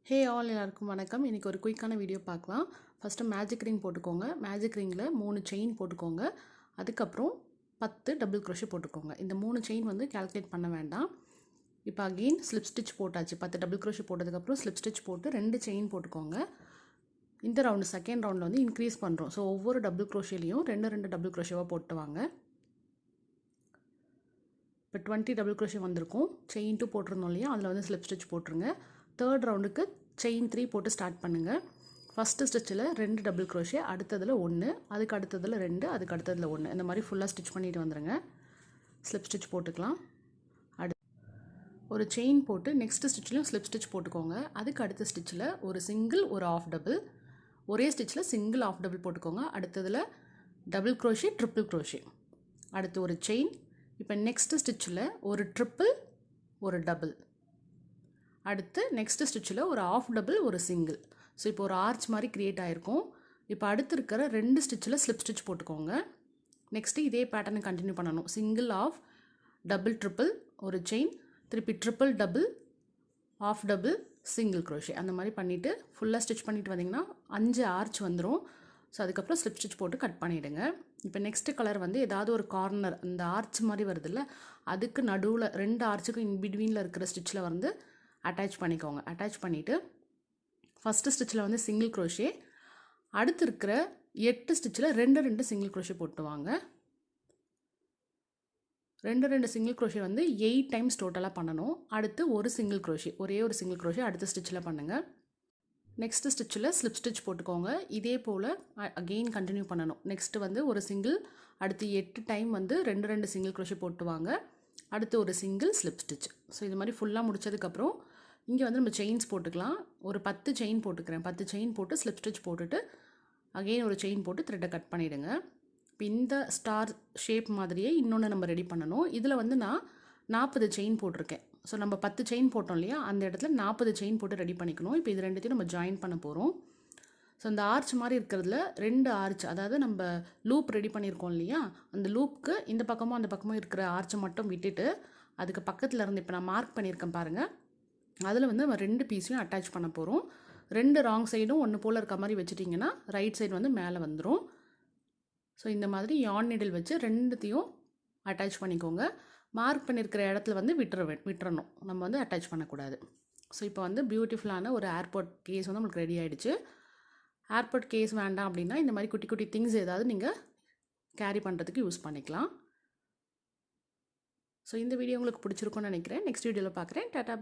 Hey all எல்லாருக்கும் வணக்கம். இன்றைக்கி ஒரு குயிக்கான வீடியோ பார்க்கலாம். ஃபஸ்ட்டு மேஜிக் ரிங் போட்டுக்கோங்க. மேஜிக் ரிங்கில் 3 செயின் போட்டுக்கோங்க. அதுக்கப்புறம் 10 டபுள் க்ரோஷே போட்டுக்கோங்க. இந்த 3 செயின் வந்து கால்குலேட் பண்ண வேண்டாம். இப்போ அகெயின் ஸ்லிப் ஸ்டிச் போட்டாச்சு. 10 டபுள் க்ரோஷே போட்டதுக்கப்புறம் ஸ்லிப் ஸ்டிச் போட்டு 2 செயின் போட்டுக்கோங்க. இந்த ரவுண்டு செகண்ட் ரவுண்டில் வந்து இன்க்ரீஸ் பண்ணுறோம். ஸோ ஒவ்வொரு டபுள் க்ரோஷேலையும் 2 டபுள் க்ரோஷேவாக போட்டு வாங்க. இப்போ 20 டபுள் க்ரோஷே வந்திருக்கும். செயின் 2 போட்டிருந்தோம் இல்லையா, அதில் வந்து ஸ்லிப் ஸ்டிச் போட்டுருங்க. தேர்ட் ரவுண்டுக்கு செயின் 3 போட்டு ஸ்டார்ட் பண்ணுங்கள். ஃபஸ்ட்டு ஸ்டிச்சில் 2 டபுள் க்ரோஷே, அடுத்ததில் 1, அதுக்கு அடுத்ததில் 2, அதுக்கு அடுத்ததில் 1, இந்த மாதிரி ஃபுல்லாக ஸ்டிச் பண்ணிட்டு வந்துடுங்க. ஸ்லிப் ஸ்டிச் போட்டுக்கலாம். ஒரு செயின் போட்டு நெக்ஸ்ட் ஸ்டிச்சிலும் ஸ்லிப் ஸ்டிச் போட்டுக்கோங்க. அதுக்கு அடுத்த ஸ்டிச்சில் ஒரு சிங்கிள், ஒரு ஆஃப் டபுள், ஒரே ஸ்டிச்சில் சிங்கிள் ஆஃப் டபுள் போட்டுக்கோங்க. அடுத்ததில் டபுள் க்ரோஷே, ட்ரிப்பிள் க்ரோஷே, அடுத்து ஒரு செயின். இப்போ நெக்ஸ்ட் ஸ்டிச்சில் ஒரு ட்ரிப்பிள், ஒரு டபுள், அடுத்து நெக்ஸ்ட் ஸ்டிச்சில் ஒரு ஆஃப் டபுள், ஒரு சிங்கிள். ஸோ இப்போ ஒரு ஆர்ச் மாதிரி க்ரியேட் ஆகிருக்கும். இப்போ அடுத்து இருக்கிற 2 ஸ்டிச்சில் ஸ்லிப் ஸ்டிச் போட்டுக்கோங்க. நெக்ஸ்ட்டு இதே பேட்டர்னை கண்டினியூ பண்ணணும். சிங்கிள், ஆஃப், டபுள், ட்ரிப்பிள், ஒரு செயின், திருப்பி triple, double, half double, single crochet, அந்த மாதிரி பண்ணிவிட்டு ஃபுல்லாக ஸ்டிச் பண்ணிட்டு வந்தீங்கன்னா 5 ஆர்ச் வந்துடும். ஸோ அதுக்கப்புறம் ஸ்லிப் ஸ்டிச் போட்டு கட் பண்ணிவிடுங்க. இப்போ நெக்ஸ்ட்டு கலர் வந்து ஏதாவது ஒரு கார்னர், அந்த ஆர்ச் மாதிரி வருதுல்ல, அதுக்கு நடுவில் 2 ஆர்ச்சுக்கும் இன்பிட்வீனில் இருக்கிற ஸ்டிச்சில் வந்து அட்டாச் பண்ணிக்கோங்க. அட்டாச் பண்ணிவிட்டு ஃபஸ்ட்டு ஸ்டிச்சில் வந்து சிங்கிள் க்ரோஷே, அடுத்து இருக்கிற 8 ஸ்டிச்சில் 2 சிங்கிள் க்ரோஷே போட்டு வாங்க. 2 சிங்கிள் க்ரோஷே வந்து 8 டைம்ஸ் டோட்டலாக பண்ணணும். அடுத்து ஒரு சிங்கிள் க்ரோஷே, ஒரே ஒரு சிங்கிள் க்ரோஷே அடுத்த ஸ்டிச்சில் பண்ணுங்கள். நெக்ஸ்ட்டு ஸ்டிச்சில் ஸ்லிப் ஸ்டிச் போட்டுக்கோங்க. இதே போல் அகெயின் கண்டினியூ பண்ணணும். நெக்ஸ்ட்டு வந்து ஒரு சிங்கிள், அடுத்து 8 டைம் வந்து 2 சிங்கிள் க்ரோஷே போட்டு வாங்க. அடுத்து ஒரு சிங்கிள், ஸ்லிப் ஸ்டிச். ஸோ இது மாதிரி ஃபுல்லாக முடிச்சதுக்கப்புறம் இங்கே வந்து நம்ம செயின்ஸ் போட்டுக்கலாம். ஒரு 10 செயின் போட்டுக்கிறேன். 10 செயின் போட்டு ஸ்லிப் ஸ்டிச் போட்டுட்டு அகெயின் ஒரு செயின் போட்டு த்ரெட்டை கட் பண்ணிவிடுங்க. இப்போ இந்த ஸ்டார் ஷேப் மாதிரியே இன்னொன்று நம்ம ரெடி பண்ணணும். இதில் வந்து நான் 40 செயின் போட்டிருக்கேன். ஸோ நம்ம 10 செயின் போட்டோம் இல்லையா, அந்த இடத்துல 40 செயின் போட்டு ரெடி பண்ணிக்கணும். இப்போ இது ரெண்டுத்தையும் நம்ம ஜாயின் பண்ண போகிறோம். ஸோ இந்த ஆர்ச் மாதிரி இருக்கிறதுல 2 ஆர்ச், அதாவது நம்ம லூப் ரெடி பண்ணியிருக்கோம் இல்லையா, அந்த லூப்புக்கு இந்த பக்கமும் அந்த பக்கமும் இருக்கிற ஆர்ச்சை மட்டும் விட்டுட்டு அதுக்கு பக்கத்தில் இருந்து இப்போ நான் மார்க் பண்ணியிருக்கேன் பாருங்கள், அதில் வந்து நம்ம 2 பீஸையும் அட்டாச் பண்ண போகிறோம். 2 ராங் சைடும் ஒன்று போல் இருக்க மாதிரி வச்சுட்டிங்கன்னா ரைட் சைடு வந்து மேலே வந்துடும். ஸோ இந்த மாதிரி யார்ன் நீடில் வச்சு 2த்தையும் அட்டாச் பண்ணிக்கோங்க. மார்க் பண்ணியிருக்கிற இடத்துல வந்து விட்டுறணும், நம்ம வந்து அட்டாச் பண்ணக்கூடாது. ஸோ இப்போ வந்து பியூட்டிஃபுல்லான ஒரு ஏர்போர்ட் கேஸ் வந்து நம்மளுக்கு ரெடி ஆகிடுச்சு. ஏர்போர்ட் கேஸ் வேண்டாம் அப்படின்னா இந்த மாதிரி குட்டி குட்டி திங்ஸ் ஏதாவது நீங்கள் கேரி பண்ணுறதுக்கு யூஸ் பண்ணிக்கலாம். ஸோ இந்த வீடியோ உங்களுக்கு பிடிச்சிருக்கும்னு நினைக்கிறேன். நெக்ஸ்ட் வீடியோவில் பார்க்குறேன். டாடா.